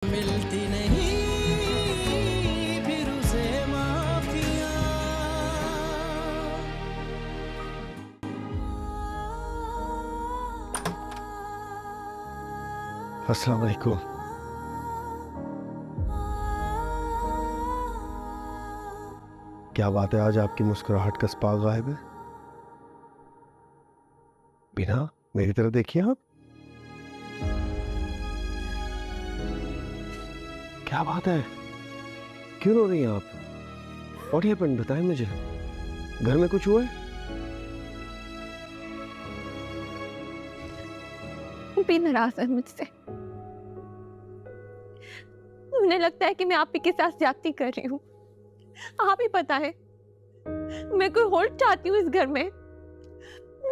मिलती नहीं फिर उसे माफिया। अस्सलाम वालेकुम। क्या बात है, आज आपकी मुस्कुराहट का स्पार्क गायब है। बिना मेरी तरफ देखिए आप। क्या बात है, क्यों रो रही हैं आप? और ये पन बताएं मुझे, घर में कुछ हुआ है? भी नाराज है मुझसे। उन्हें लगता है कि मैं आप ही के साथ ज्यादती कर रही हूँ। आप ही पता है, मैं कोई होल्ड चाहती हूँ इस घर में।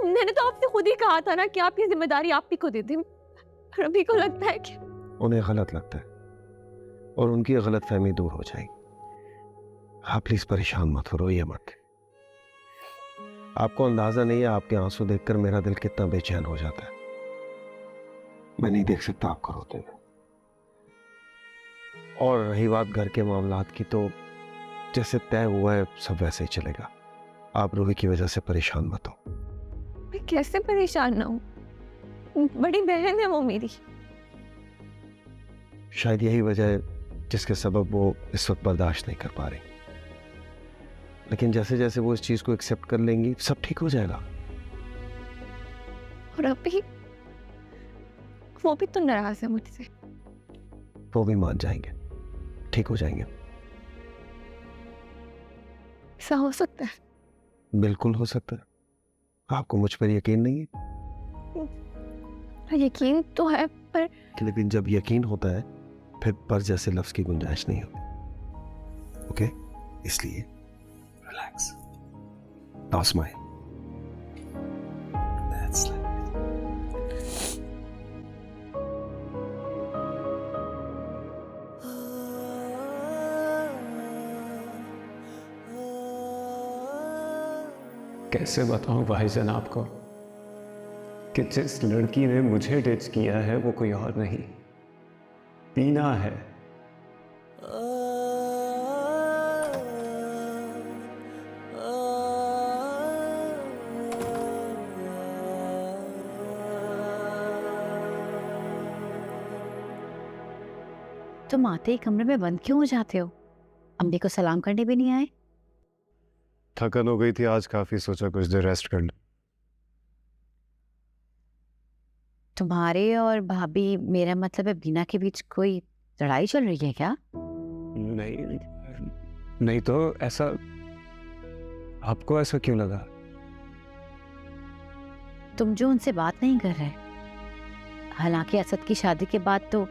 मैंने तो आपसे खुद ही कहा था ना कि आपकी जिम्मेदारी आप ही को दे दें। और अभी को लगता है कि उन्हें गलत लगता है और उनकी गलत फहमी दूर हो जाएगी। आप प्लीज परेशान मत हो, रोइए मत। आपको अंदाजा नहीं है आपके आंसू देखकर मेरा दिल कितना बेचैन हो जाता है। मैं नहीं देख सकता आपको रोते हुए। और रही बात घर के मामलात की, तो जैसे तय हुआ है सब वैसे ही चलेगा। आप रूही की वजह से परेशान मत हो। मैं कैसे परेशान ना हूँ? बड़ी बहन है वो मेरी। शायद यही वजह है जिसके सबब वो इस वक्त बर्दाश्त नहीं कर पा रही, लेकिन जैसे जैसे वो इस चीज को एक्सेप्ट कर लेंगी सब ठीक हो जाएगा। और अभी वो भी तो नाराज है मुझसे। वो भी मान जाएंगे, ठीक हो जाएंगे। ऐसा हो सकता है? बिल्कुल हो सकता है। आपको मुझ पर यकीन नहीं है? यकीन तो है, पर लेकिन जब यकीन होता है फिर पर जैसे लफ्ज की गुंजाइश नहीं होती। ओके, इसलिए relax, now smile. That's it. कैसे बताऊं भाईजान आपको कि जिस लड़की ने मुझे डिच किया है वो कोई और नहीं, बीना है। तुम आते ही कमरे में बंद क्यों हो जाते हो? अम्मी को सलाम करने भी नहीं आए? थकन हो गई थी आज काफी, सोचा कुछ देर रेस्ट कर लूं। तुम्हारे और भाभी, मेरा मतलब है बीना के बीच कोई लड़ाई चल रही है क्या? नहीं नहीं तो ऐसा, आपको ऐसा क्यों लगा? तुम जो उनसे बात नहीं कर रहे। हालांकि असद की शादी के बाद तो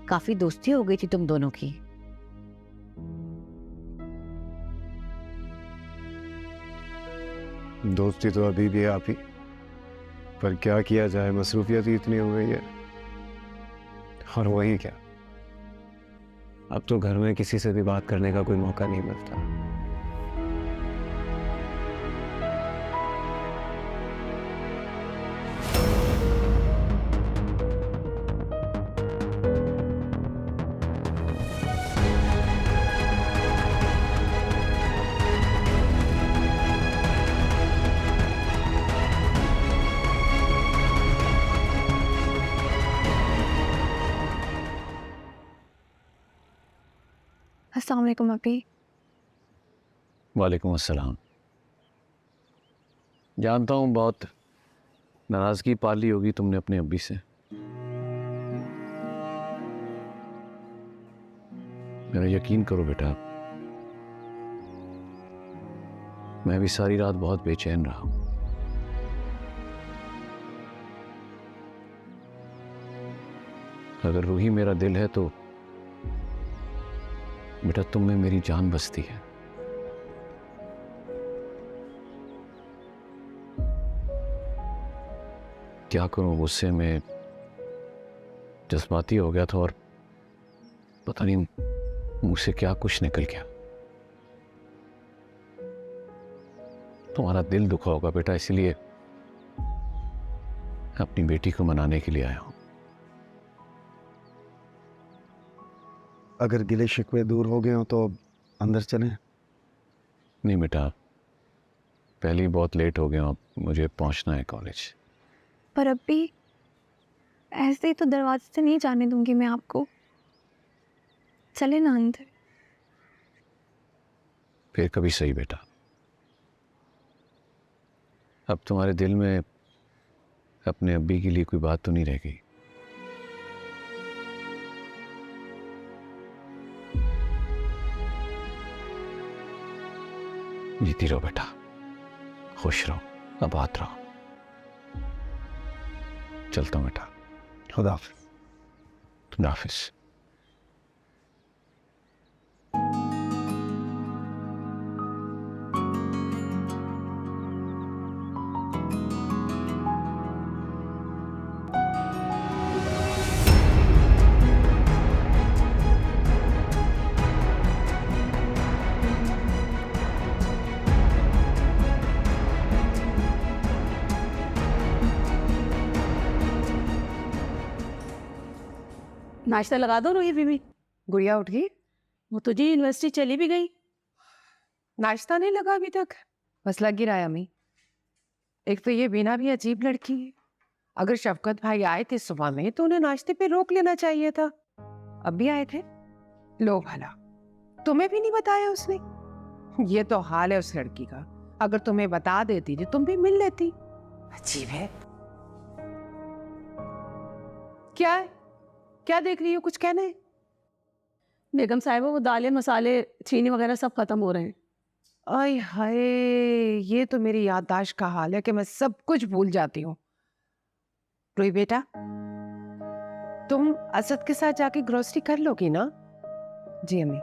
काफी दोस्ती हो गई थी तुम दोनों की। दोस्ती तो अभी भी है आप ही, पर क्या किया जाए, मसरूफियत ही इतनी हो गई है। और वही क्या, अब तो घर में किसी से भी बात करने का कोई मौका नहीं मिलता। अस्सलाम वालेकुम अभी। वालेकुम अस्सलाम। जानता हूँ बहुत नाराज़गी पाली होगी तुमने अपने अब्बी से। मेरा यकीन करो बेटा, मैं भी सारी रात बहुत बेचैन रहा हूँ। अगर रूही मेरा दिल है तो बेटा तुम में मेरी जान बसती है। क्या करूं, गुस्से में जज्बाती हो गया था और पता नहीं मुंह से क्या कुछ निकल गया। तुम्हारा दिल दुखा होगा बेटा, इसलिए अपनी बेटी को मनाने के लिए आया हूं। अगर गिले शिकवे दूर हो गए हो तो अंदर चलें। नहीं बेटा, पहले ही बहुत लेट हो गया, अब मुझे पहुंचना है कॉलेज। पर अभी ऐसे ही तो दरवाजे से नहीं जाने दूंगी मैं आपको। चले ना अंदर। फिर कभी सही बेटा। अब तुम्हारे दिल में अपने अब्बी के लिए कोई बात तो नहीं रह गई? जीती रहो बेटा, खुश रहो, आबाद रहो। चलता हूं बेटा। खुदा हाफिज। खुदा हाफिज। नाश्ता लगा दो रोही बीबी। गुड़िया उठ गई? वो तो जी यूनिवर्सिटी चली भी गई। नाश्ता नहीं लगा अभी तक? बस लग ही रहा है अम्मी। एक तो ये बीना भी अजीब लड़की है। अगर शफकत भाई आए थे सुबह में तो उन्हें नाश्ते पे रोक लेना चाहिए था। अब भी आए थे। लो भला, तुम्हें भी नहीं बताया उसने। ये तो हाल है उस लड़की का। अगर तुम्हें बता देती तो तुम भी मिल लेती। अजीब है। क्या है? क्या देख रही हो? कुछ कहना है? बेगम साहिबा, वो दालें मसाले चीनी वगैरह सब खत्म हो रहे हैं। आय हाय, ये तो मेरी याददाश्त का हाल है कि मैं सब कुछ भूल जाती हूँ। रोई बेटा, तुम असद के साथ जाके ग्रोसरी कर लोगी ना? जी अम्मी।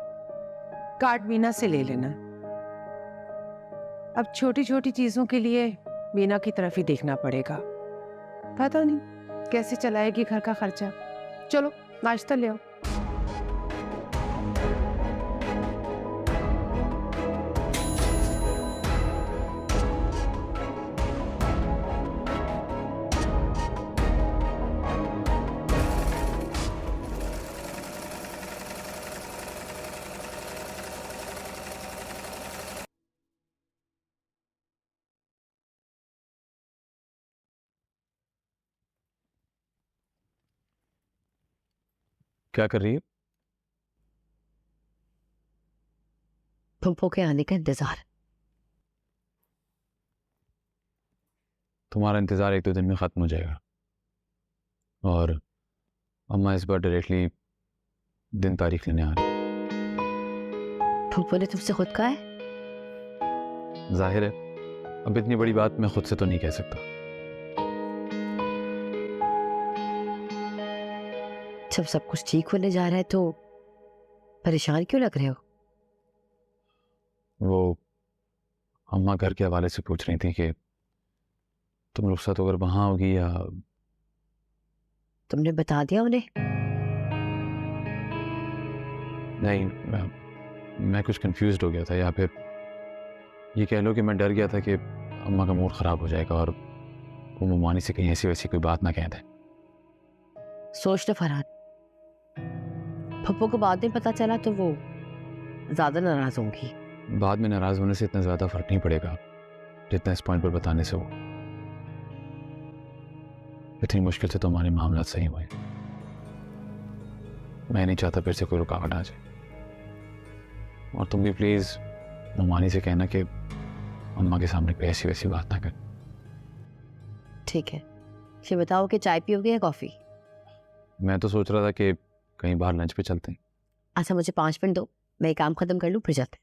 कार्ड मीना से ले लेना। अब छोटी छोटी चीजों के लिए मीना की तरफ ही देखना पड़ेगा। पता नहीं कैसे चलाएगी घर का खर्चा। चलो नाश्ता ले आओ। क्या कर रही है? फुप्पो के आने का इंतजार। तुम्हारा इंतजार एक दो दिन में खत्म हो जाएगा। और अम्मा इस बार डायरेक्टली दिन तारीख लेने आ रही। फुप्पो ने तुमसे खुद कहा है? जाहिर है, अब इतनी बड़ी बात मैं खुद से तो नहीं कह सकता। जब सब कुछ ठीक होने जा रहा है तो परेशान क्यों लग रहे हो? वो अम्मा घर के हवाले से पूछ रही थी कि तुम रुखसत अगर वहां होगी या... तुमने बता दिया उन्हें? नहीं, मैं कुछ कंफ्यूज्ड हो गया था, या फिर ये कह लो कि मैं डर गया था कि अम्मा का मूड खराब हो जाएगा और वो ममानी से कहीं ऐसी वैसी कोई बात ना कह दें। सोच लो फरहान, पप्पू को बाद में पता चला तो वो ज्यादा नाराज होंगी। बाद में नाराज होने से इतना ज्यादा फर्क नहीं पड़ेगा जितना इस पॉइंट पर बताने से हो। इतनी मुश्किल से तो हमारे मामला सही हुए। मैं नहीं चाहता फिर से कोई रुकावट आ जाए। और तुम भी प्लीज ममानी से कहना कि अम्मा के सामने कोई ऐसी वैसी बात ना कर। ठीक है, ये बताओ कि चाय पियोगे या कॉफी? मैं तो सोच रहा था कि कहीं बाहर लंच पे चलते हैं। अच्छा, मुझे 5 मिनट दो, मैं काम खत्म कर लूँ फिर जाते हैं।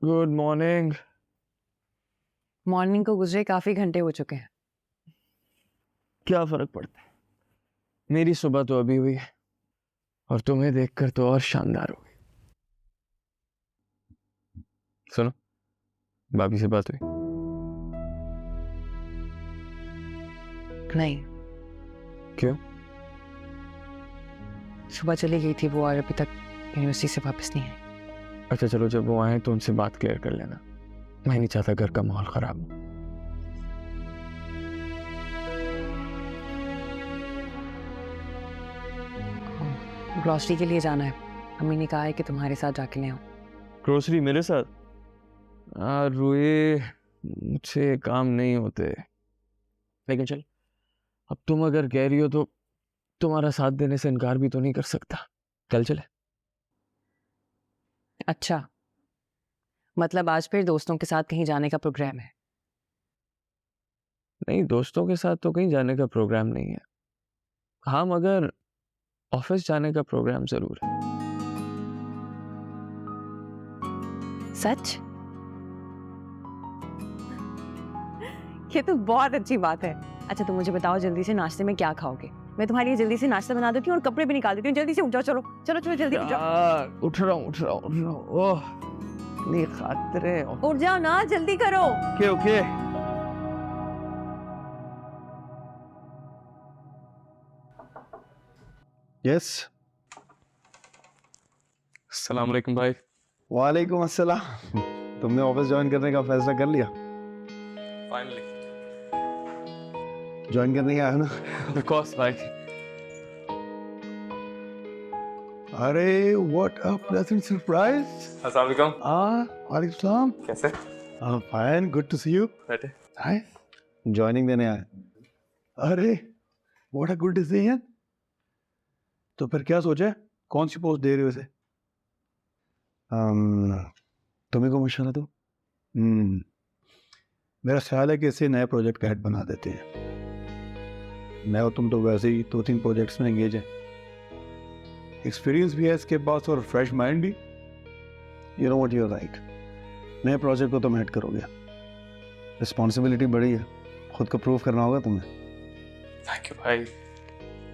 Good morning. मॉर्निंग को गुजरे काफी घंटे हो चुके हैं। क्या फर्क पड़ता है, मेरी सुबह तो अभी हुई है और तुम्हें देखकर तो और शानदार हो गई। सुनो, भाभी से बात हुई? नहीं। क्यों? सुबह चली गई थी वो और अभी तक यूनिवर्सिटी से वापस नहीं आई। अच्छा चलो, जब वो आए तो उनसे बात क्लियर कर लेना। मैं नहीं चाहता घर का माहौल खराब हो। ग्रॉसरी के लिए जाना है, अम्मी ने कहा है कि तुम्हारे साथ जाके ले आऊं। ग्रोसरी मेरे साथ? रुए, मुझसे काम नहीं होते। लेकिन चल, अब तुम अगर कह रही हो तो तुम्हारा साथ देने से इनकार भी तो नहीं कर सकता। कल चले? अच्छा, मतलब आज फिर दोस्तों के साथ कहीं जाने का प्रोग्राम है? नहीं, दोस्तों के साथ तो कहीं जाने का प्रोग्राम नहीं है। हाँ, मगर ऑफिस जाने का प्रोग्राम जरूर है। सच? ये तो बहुत अच्छी बात है। अच्छा तुम मुझे बताओ जल्दी से नाश्ते में क्या खाओगे? मैं तुम्हारे लिए जल्दी से नाश्ता बना देती हूँ और कपड़े भी निकाल देती हूँ। जल्दी से उठ जाओ, चलो चलो चलो जल्दी उठ जाओ। उठ रहा हूँ। ओह, इतनी खातिरें। उठ जाओ ना, जल्दी करो। Okay okay. यस। अस्सलाम वालेकुम भाई। वालेकुम अस्सलाम। तुमने ऑफिस ज्वाइन करने का फैसला कर लिया? फाइनली ज्वाइन करने आया ना? ऑफ कोर्स भाई। अरे व्हाट अ प्लेजेंट सरप्राइज। अस्सलाम वालेकुम। वालेकुम सलाम। कैसे? Fine, good to see you. बैठे। नाइस। ज्वाइनिंग देने आए? अरे व्हाट अ गुड डिसीजन। तो फिर क्या सोचा है, कौन सी पोस्ट दे रहे हो इसे? तुम्हें को मशवरा दो। मेरा ख्याल है कि इसे नए प्रोजेक्ट का हेड बना देते हैं। मैं और तुम तो वैसे ही 2-3 प्रोजेक्ट्स में एंगेज हैं, एक्सपीरियंस भी है इसके पास और फ्रेश माइंड भी। You know what, you are right. नए प्रोजेक्ट को तुम हेड करोगे, रिस्पॉन्सिबिलिटी बड़ी है, खुद को प्रूव करना होगा तुम्हें। थैंक यू भाई।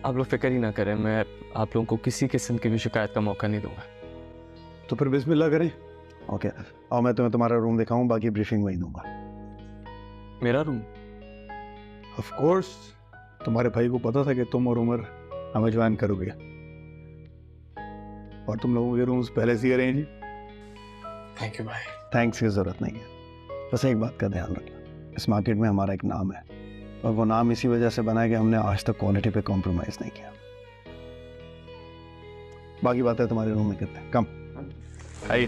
आप लोग फिक्र ही ना करें, मैं आप लोगों को किसी किस्म की भी शिकायत का मौका नहीं दूंगा। तो फिर बिस्मिल्लाह करें। ओके, और मैं तुम्हें तुम्हारा रूम दिखाऊं, बाकी ब्रीफिंग वही दूंगा। मेरा रूम? ऑफ कोर्स, तुम्हारे भाई को पता था कि तुम और उमर हमें ज्वाइन करोगे, और तुम लोगों के रूम्स पहले से ही अरेंज। थैंक यू भाई। थैंक्स की जरूरत नहीं है, बस एक बात का ध्यान रखना, इस मार्केट में हमारा एक नाम है, और वो नाम इसी वजह से बना है कि हमने आज तक क्वालिटी पे कॉम्प्रोमाइज नहीं किया। बाकी बातें तुम्हारे रूम में करते हैं। कम आई।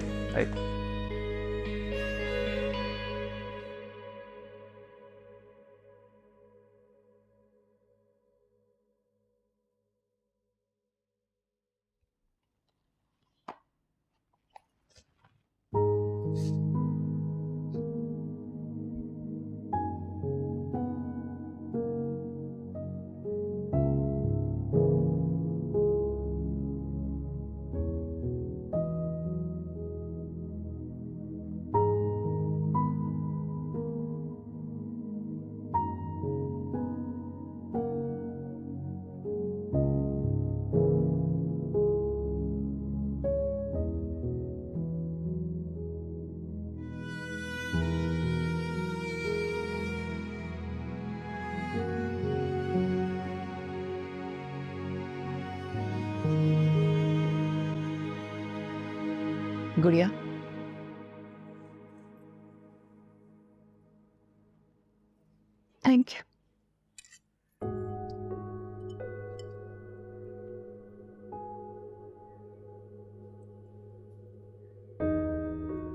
गुड़िया, थैंक यू।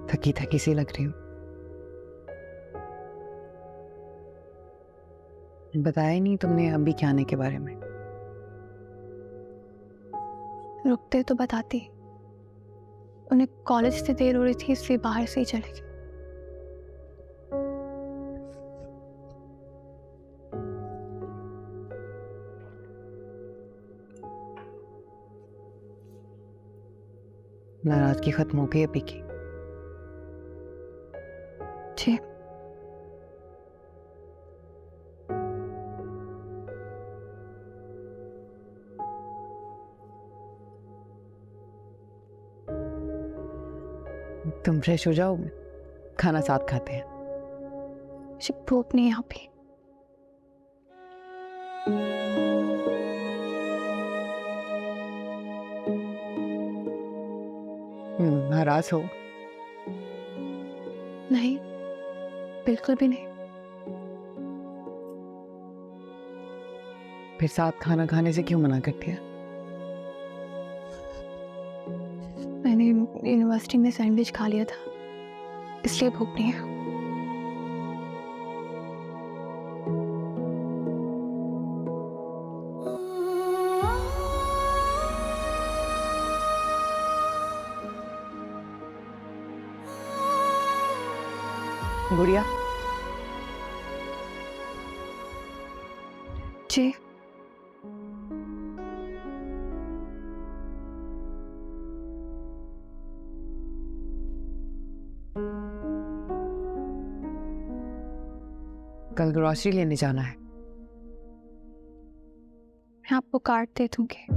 थकी थकी सी लग रही हूँ। बताया ही नहीं तुमने अभी के आने के बारे में। रुकते तो बताती, उन्हें कॉलेज से देर हो रही थी इसलिए बाहर से ही चले गए। नाराजगी खत्म हो गई अभी की? जी। तुम फ्रेश हो जाओ, खाना साथ खाते हैं। मुझे भूख नहीं यहाँ पे। नाराज हो? नहीं, बिल्कुल भी नहीं। फिर साथ खाना खाने से क्यों मना करती है? मैंने यूनिवर्सिटी में सैंडविच खा लिया था, इसलिए भूख नहीं है। गुड़िया, जी कल ग्रोसरी लेने जाना है। मैं आपको कार्ड दे दूंगी।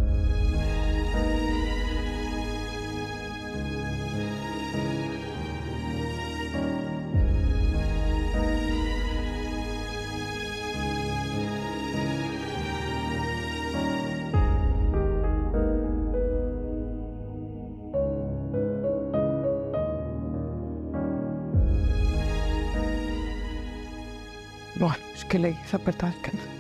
बहुत मुश्किल है ये सब बर्दाश्त करना।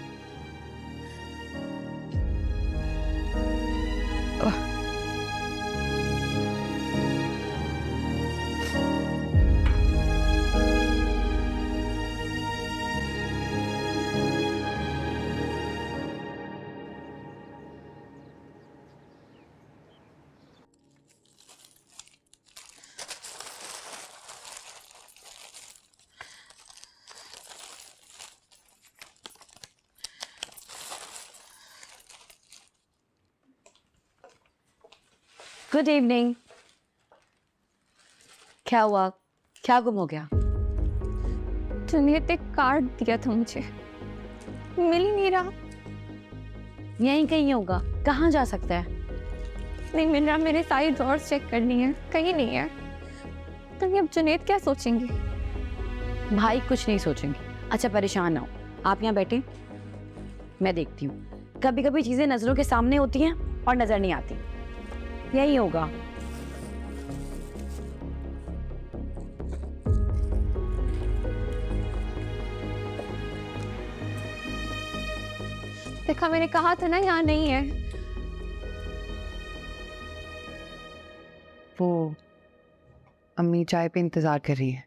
Good evening. क्या हुआ? क्या गुम हो गया? जुनेद एक कार्ड दिया था मुझे, मिल ही नहीं रहा। यहीं कहीं होगा, कहाँ जा सकता है? नहीं मिल रहा, मेरे सारी ड्रॉर्स चेक करनी है, कहीं नहीं है। तो अब जुनेद क्या सोचेंगे? भाई कुछ नहीं सोचेंगे। अच्छा परेशान ना हो, आप यहाँ बैठे, मैं देखती हूँ। कभी कभी चीजें नजरों के सामने होती हैं और नजर नहीं आती। यही होगा। देखा, मैंने कहा था ना यहाँ नहीं है। वो अम्मी चाय पे इंतजार कर रही है।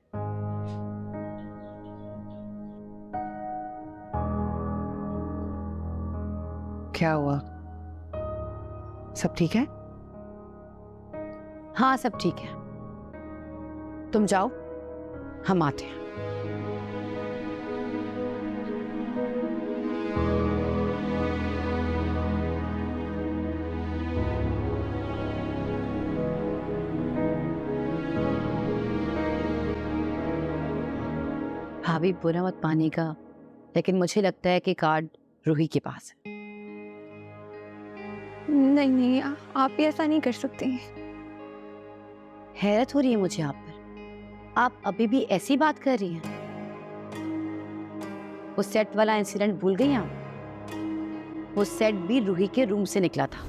क्या हुआ? सब ठीक है? हाँ सब ठीक है, तुम जाओ, हम आते हैं। भाभी बुरा मत मानिएगा, लेकिन मुझे लगता है कि कार्ड रूही के पास है। नहीं नहीं, आप भी ऐसा नहीं कर सकते। हैरत हो रही है मुझे आप पर, आप अभी भी ऐसी बात कर रही हैं। वो सेट वाला इंसिडेंट भूल गई आप? वो सेट भी रूही के रूम से निकला था।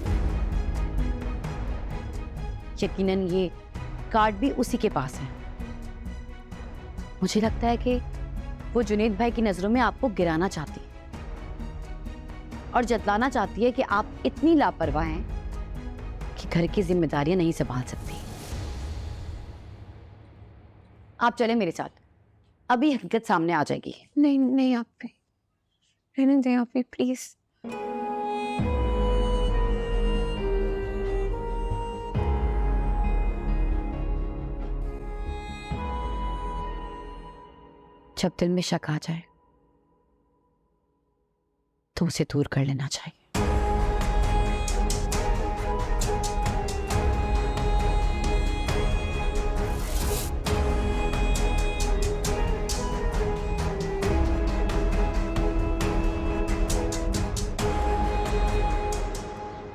यकीनन ये कार्ड भी उसी के पास है। मुझे लगता है कि वो जुनेद भाई की नजरों में आपको गिराना चाहती है और जतलाना चाहती है कि आप इतनी लापरवाह हैं कि घर की जिम्मेदारियां नहीं संभाल सकती। आप चले मेरे साथ, अभी हकीकत सामने आ जाएगी। नहीं नहीं, आप भी रहने दें, आप भी प्लीज। जब दिल में शक आ जाए तो उसे दूर कर लेना चाहिए।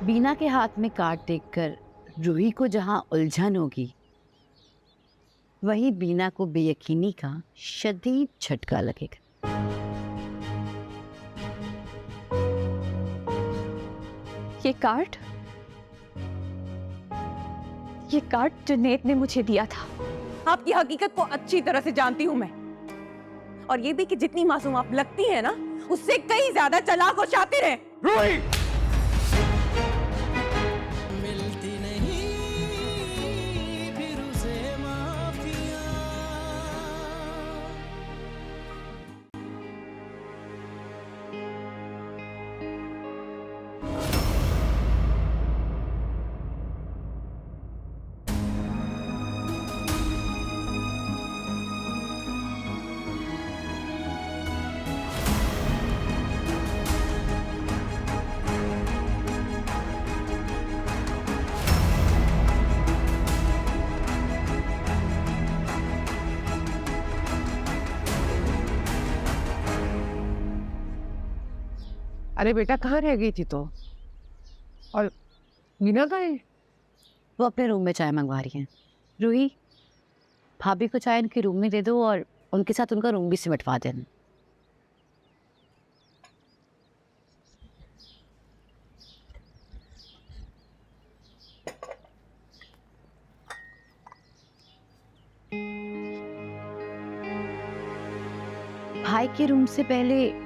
बीना के हाथ में कार्ड देखकर रूही को जहां उलझन होगी, वहीं बीना को बेयकीनी का शदीद झटका लगेगा। ये कार्ड जुनैद ने मुझे दिया था। आपकी हकीकत को अच्छी तरह से जानती हूँ मैं, और ये भी कि जितनी मासूम आप लगती है ना, उससे कई ज्यादा चालाक और शातिर है। रूही! मिलती नहीं फिर उसे माफिया। अरे बेटा, कहाँ रह गई थी तो? और मीना कहाँ है? वो अपने रूम में चाय मंगवा रही हैं। रूही, भाभी को चाय उनके रूम में दे दो और उनके साथ उनका रूम भी सिमटवा देना। भाई के रूम से पहले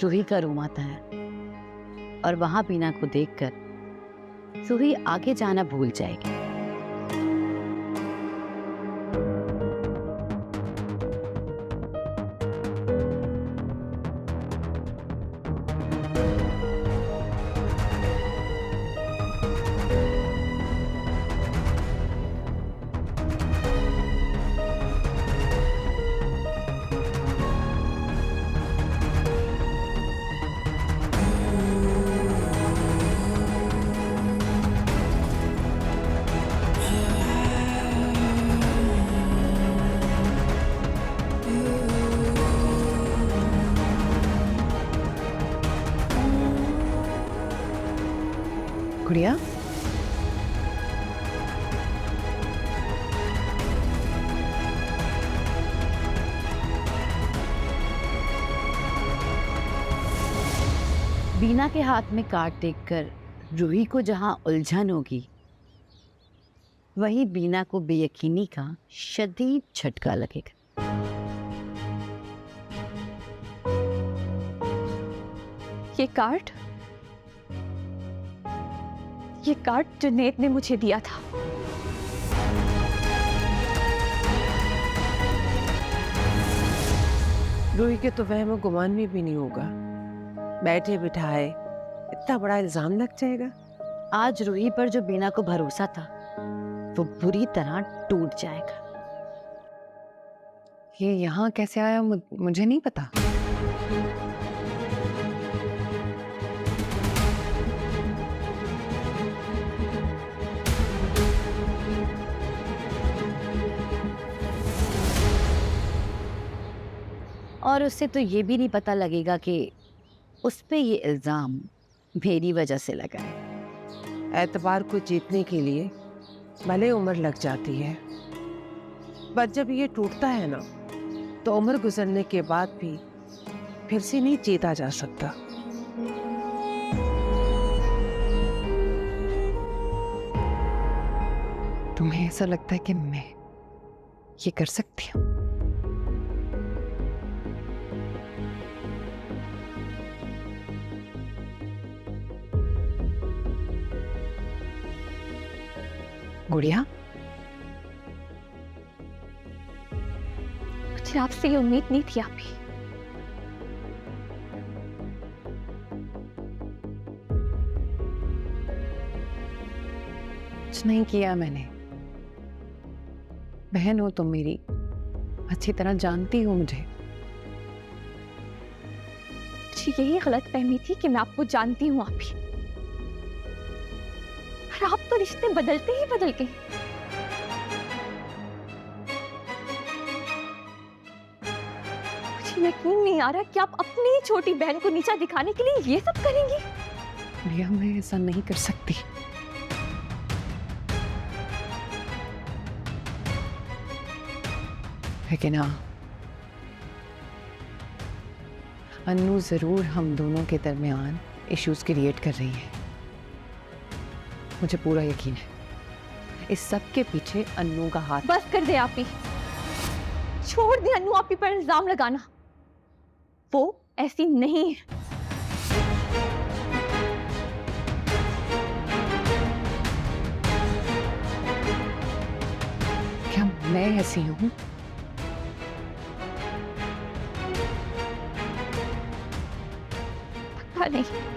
रूही का रूम आता है और वहां बीना को देखकर रूही आगे जाना भूल जाएगी। गुड़िया, बीना के हाथ में कार्ड देखकर रूही को जहां उलझन होगी, वहीं बीना को बेयकीनी का शदीद झटका लगेगा। ये कार्ड जुनैद ने मुझे दिया था। रूही के तो वहम गुमान में भी नहीं होगा, बैठे बिठाए इतना बड़ा इल्जाम लग जाएगा। आज रूही पर जो बीना को भरोसा था वो बुरी तरह टूट जाएगा। ये यहाँ कैसे आया मुझे नहीं पता। और उससे तो ये भी नहीं पता लगेगा कि उस पे ये इल्ज़ाम मेरी वजह से लगा है। एतबार को जीतने के लिए भले उम्र लग जाती है, पर जब ये टूटता है ना, तो उम्र गुजरने के बाद भी फिर से नहीं जीता जा सकता। तुम्हें ऐसा लगता है कि मैं ये कर सकती हूँ? गुड़िया, मुझे आपसे ये उम्मीद नहीं थी। आप ही कुछ नहीं किया मैंने। बहन हो तुम मेरी, अच्छी तरह जानती हो मुझे। यही गलतफहमी थी कि मैं आपको जानती हूँ। आप ही, और आप तो रिश्ते बदलते ही बदल गए। मुझे यकीन नहीं आ रहा कि आप अपनी छोटी बहन को नीचा दिखाने के लिए ये सब करेंगी। गुड़िया, मैं ऐसा नहीं कर सकती। लेकिन हाँ, अन्नू जरूर हम दोनों के दरमियान इश्यूज क्रिएट कर रही है। मुझे पूरा यकीन है इस सब के पीछे अन्नू का हाथ। बस कर दे आप ही, छोड़ दे अन्नू आप ही पर इल्जाम लगाना। वो ऐसी नहीं है। क्या मैं ऐसी हूं? पता नहीं।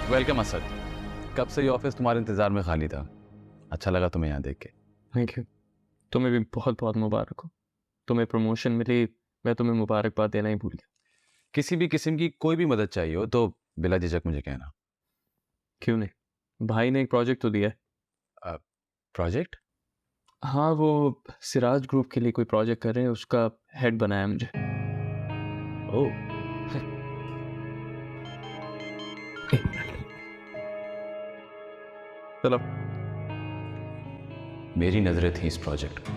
वेलकम असद। कब से ये ऑफिस तुम्हारे इंतजार में खाली था। अच्छा लगा तुम्हें यहाँ देख के। Thank you. तुम्हें भी बहुत बहुत मुबारक हो। तुम्हें प्रमोशन मिली, मैं तुम्हें मुबारकबाद देना ही भूल गया। किसी भी किस्म की कोई भी मदद चाहिए हो तो बिला झिझक मुझे कहना। क्यों नहीं, भाई ने एक प्रोजेक्ट तो दिया है। प्रोजेक्ट? हाँ, वो सिराज ग्रुप के लिए कोई प्रोजेक्ट कर रहे हैं, उसका हेड बनाया मुझे। ओह चलो। मेरी नजरें थी इस प्रोजेक्ट में,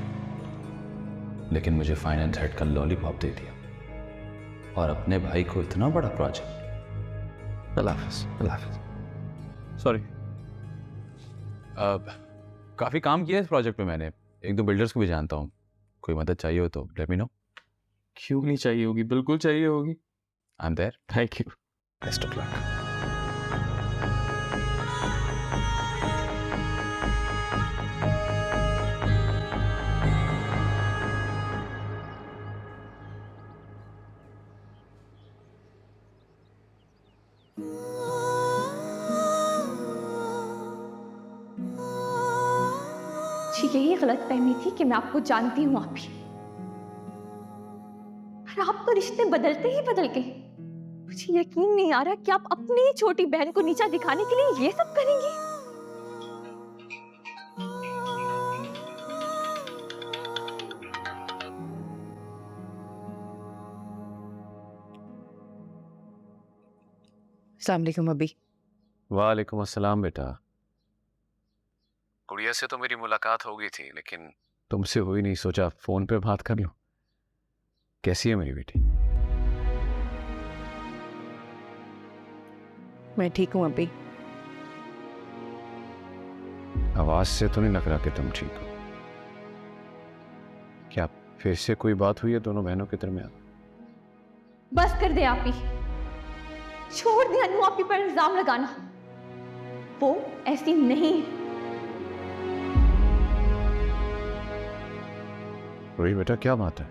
लेकिन मुझे फाइनेंस हेड का लॉलीपॉप दे दिया और अपने भाई को इतना बड़ा प्रोजेक्ट। अल्लाह हाफ़िज़। सॉरी। काफ़ी काम किया है इस प्रोजेक्ट में मैंने। एक दो बिल्डर्स को भी जानता हूँ। कोई मदद चाहिए हो तो लेट मी नो। क्यों नहीं चाहिए होगी, बिल्कुल चाहिए होगी। I am there. Thank you. Best of luck. यही गलतफहमी थी कि मैं आपको जानती हूँ आप ही, और आप तो रिश्ते बदलते ही बदल गए। मुझे यकीन नहीं आ रहा कि आप अपनी छोटी बहन को नीचा दिखाने के लिए ये सब करेंगी। अस्सलाम वालेकुम अभी। वालेकुम अस्सलाम बेटा। गुड़िया से तो मेरी मुलाकात हो गई थी, लेकिन तुमसे हुई नहीं। सोचा फोन पे बात कर लूं। कैसी है मेरी बेटी? मैं ठीक हूँ अभी। आवाज से तो नहीं लग रहा कि तुम ठीक हो। क्या फिर से कोई बात हुई है दोनों बहनों के दरमियान? बस कर दे आप ही, छोड़ दे अन्नू आप ही पर इल्जाम लगाना। वो ऐसी नहीं है। रोही बेटा, क्या बात है?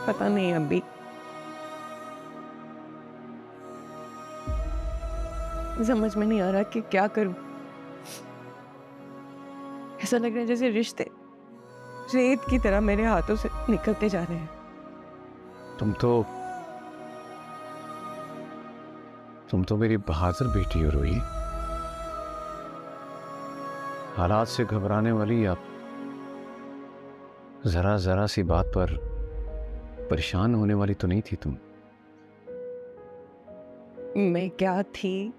पता नहीं अभी, समझ में नहीं आ रहा कि क्या करूं। ऐसा लग रहा है जैसे रिश्ते रेत की तरह मेरे हाथों से निकलते जा रहे हैं। तुम तो मेरी बहादुर बेटी हो रोही। हालात से घबराने वाली आप जरा जरा सी बात पर परेशान होने वाली तो नहीं थी तुम। मैं क्या थी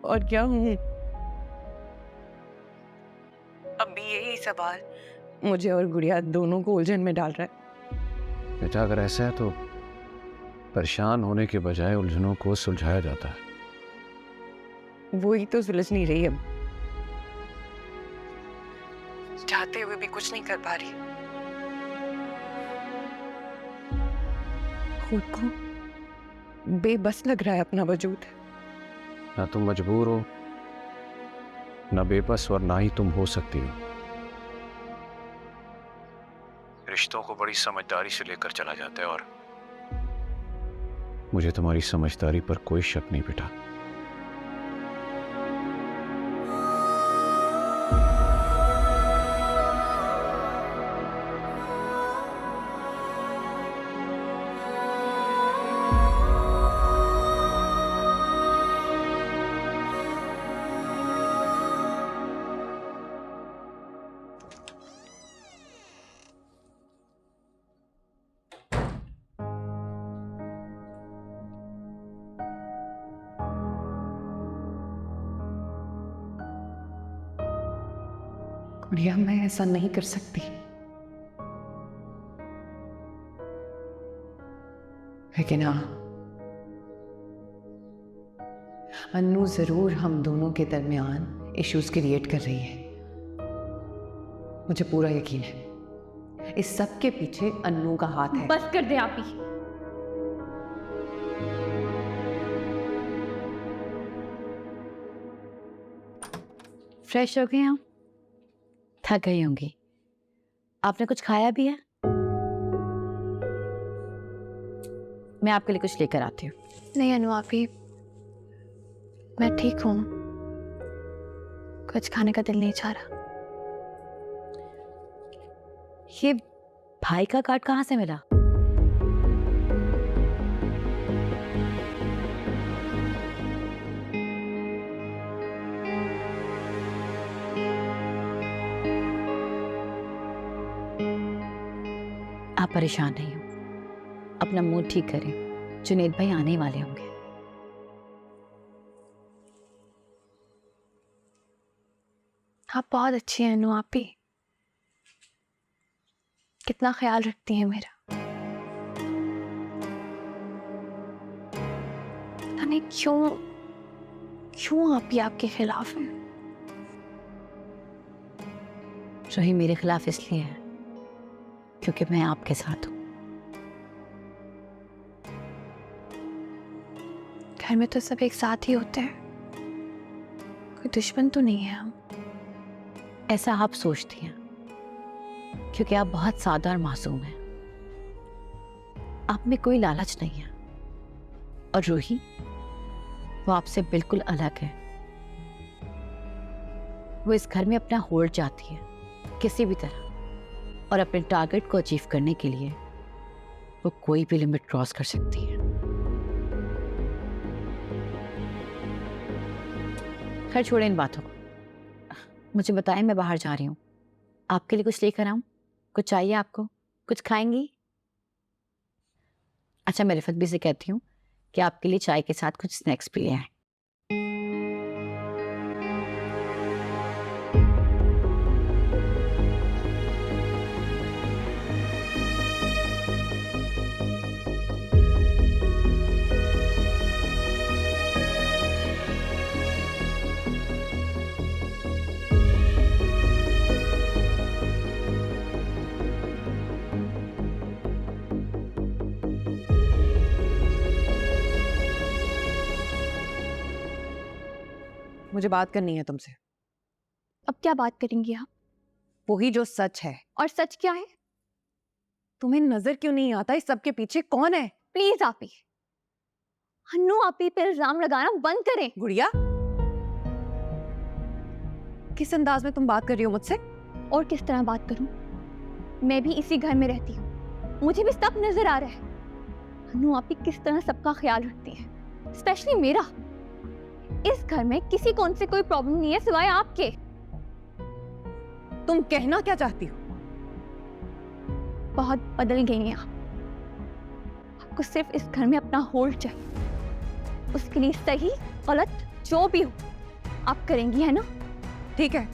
और क्या हूं? अभी यही सवाल मुझे और गुड़िया दोनों को उलझन में डाल रहा है। बेटा, अगर ऐसा है तो परेशान होने के बजाय उलझनों को सुलझाया जाता है। वो ही तो सुलझ नहीं रही। अब चाहते हुए भी कुछ नहीं कर पा रही। खुद को बेबस लग रहा है अपना वजूद। ना तुम मजबूर हो, ना बेबस, और ना ही तुम हो सकती हो। रिश्तों को बड़ी समझदारी से लेकर चला जाता है और मुझे तुम्हारी समझदारी पर कोई शक नहीं बेटा। गुड़िया, मैं ऐसा नहीं कर सकती। लेकिन हाँ, अन्नू जरूर हम दोनों के दरमियान इश्यूज क्रिएट कर रही है। मुझे पूरा यकीन है इस सब के पीछे अन्नू का हाथ है। बस कर दे आप ही। फ्रेश हो गए आप? थक गई होंगी। आपने कुछ खाया भी है? मैं आपके लिए कुछ लेकर आती हूँ। नहीं अनु आपी, मैं ठीक हूँ, कुछ खाने का दिल नहीं चाह रहा। ये भाई का कार्ड कहाँ से मिला? आप परेशान नहीं हो, अपना मूड ठीक करें, जुनैद भाई आने वाले होंगे। आप बहुत अच्छी हैं अनु आपी, कितना ख्याल रखती हैं मेरा। पता नहीं क्यों आप ही आपके खिलाफ हैं। रोही मेरे खिलाफ इसलिए है क्योंकि मैं आपके साथ हूं। घर में तो सब एक साथ ही होते हैं, कोई दुश्मन तो नहीं है हम। ऐसा आप सोचती हैं क्योंकि आप बहुत सादा और मासूम हैं। आप में कोई लालच नहीं है। और रूही, वो आपसे बिल्कुल अलग है। वो इस घर में अपना होल्ड चाहती है किसी भी तरह, और अपने टारगेट को अचीव करने के लिए वो कोई भी लिमिट क्रॉस कर सकती है। खैर छोड़े इन बातों को, मुझे बताएं, मैं बाहर जा रही हूँ, आपके लिए कुछ लेकर आऊं? कुछ चाहिए आपको? कुछ खाएंगी? अच्छा, मैं रिफत भी से कहती हूँ कि आपके लिए चाय के साथ कुछ स्नैक्स भी ले आए। मुझे बात करनी है तुमसे। अब क्या बात करेंगी आप? वही जो सच है। और सच क्या है? तुम्हें नजर क्यों नहीं आता इस सब के पीछे कौन है? प्लीज आप ही, अन्नू आप ही पे इल्जाम लगाना बंद करें। गुड़िया, किस अंदाज में तुम बात कर रही हो मुझसे? और किस तरह बात करूं? मैं भी इसी घर में रहती हूँ, मुझे भी सब नजर आ रहा है। अन्नू आप ही किस तरह सबका ख्याल रखती है, स्पेशली मेरा। इस घर में किसी को उनसे कोई प्रॉब्लम नहीं है सिवाय आपके। तुम कहना क्या चाहती हो? बहुत बदल गई हैं आप। आपको सिर्फ इस घर में अपना होल्ड चाहिए, उसके लिए सही गलत जो भी हो आप करेंगी, है ना? ठीक है,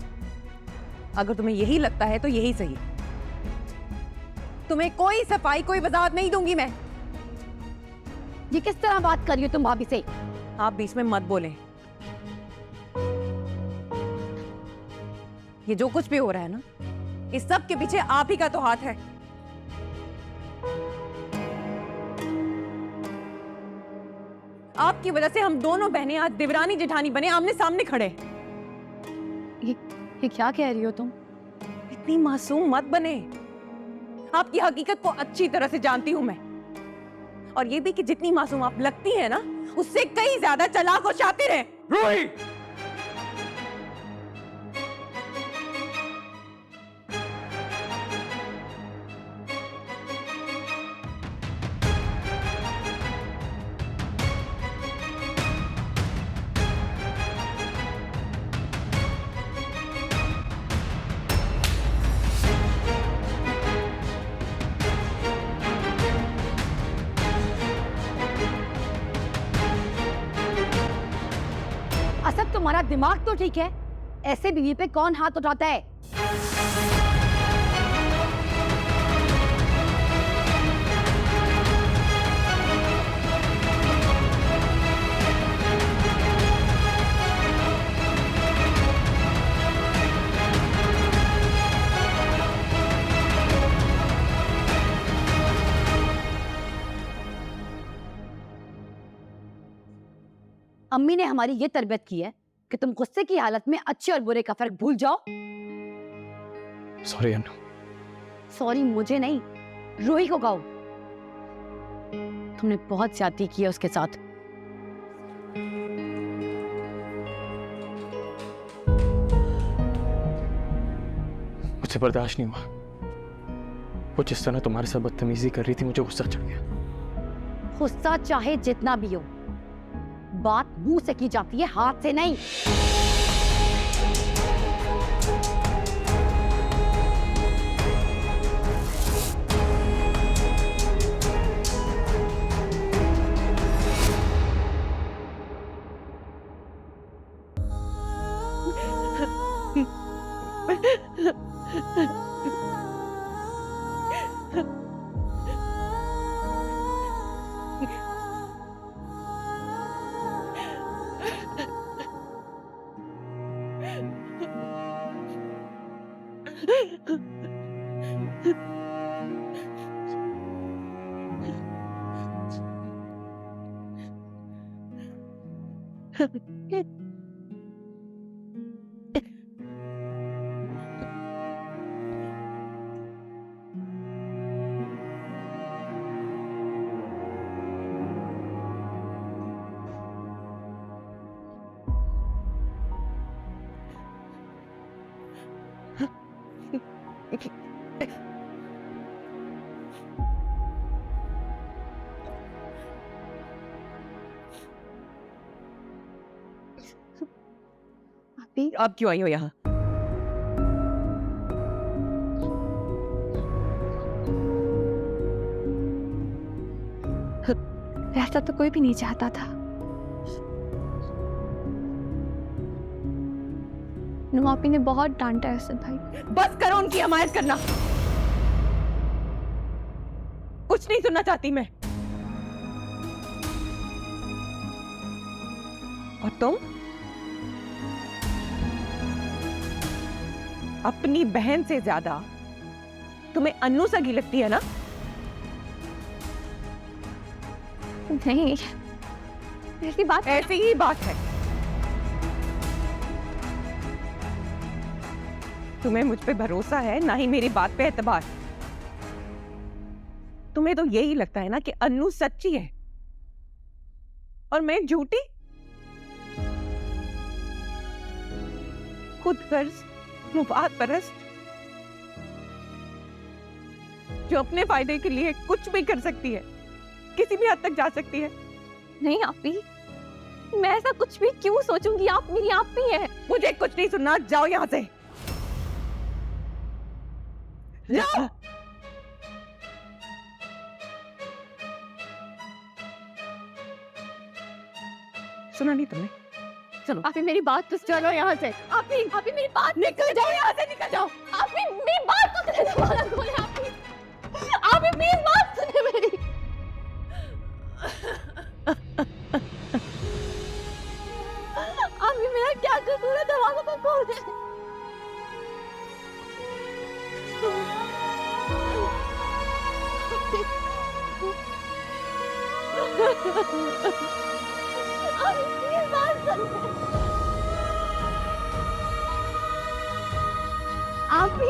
अगर तुम्हें यही लगता है तो यही सही। तुम्हें कोई सफाई, कोई वजाहत नहीं दूंगी मैं। ये किस तरह बात कर रही हो तुम भाभी से? आप बीच में मत बोलें। ये जो कुछ भी हो रहा है ना, इस सब के पीछे आप ही का तो हाथ है। आपकी वजह से हम दोनों बहनें आज देवरानी जेठानी बने, आमने सामने खड़े। ये क्या कह रही हो तुम? इतनी मासूम मत बने। आपकी हकीकत को अच्छी तरह से जानती हूं मैं, और ये भी कि जितनी मासूम आप लगती है ना, उससे कई ज्यादा चालाक और शातिर है। रूही! असद, तुम्हारा दिमाग तो ठीक है? ऐसे बीवी पे कौन हाथ उठाता है? अम्मी ने हमारी ये तरबियत की है कि तुम गुस्से की हालत में अच्छे और बुरे का फर्क भूल जाओ। सॉरी अन्नू। सॉरी मुझे नहीं, रूही को कहो। तुमने बहुत ज्यादती की है उसके साथ। मुझे बर्दाश्त नहीं हुआ। वो जिस तरह तुम्हारे साथ बदतमीजी कर रही थी, मुझे गुस्सा चढ़ गया। गुस्सा चाहे जितना भी हो, बात मुंह से की जाती है, हाथ से नहीं। आप क्यों आई हो यहाँ? ऐसा तो कोई भी नहीं चाहता था। नुआपी ने बहुत डांटा है असद भाई। बस करो उनकी हमायत करना। कुछ नहीं सुनना चाहती मैं। और तुम अपनी बहन से ज्यादा तुम्हें अन्नू सगी लगती है ना? नहीं, ऐसी बात ऐसी ही बात है। तुम्हें मुझ पे भरोसा है, ना ही मेरी बात पे एतबार। तुम्हें तो यही लगता है ना कि अन्नू सच्ची है और मैं झूठी। खुद गर्ज, मुफाद परस्त, जो अपने फायदे के लिए कुछ भी कर सकती है, किसी भी हद तक जा सकती है। नहीं आपी, मैं ऐसा कुछ भी क्यों सोचूंगी? आप मेरी आपी है। मुझे कुछ नहीं सुनना, जाओ यहां से, जाओ। सुना नहीं तुमने? चलो आपी मेरी बात तो चलो यहाँ से। आपी आपी मेरी बात, निकल जाओ यहाँ से, निकल जाओ। आपी मेरी बात तो सुने, दोबारा बोले आपी। आपी प्लीज बात सुने मेरी। आपी मेरा क्या कसूर है? दरवाजा तो खोल दे। आपी प्लीज बात सुने। आपी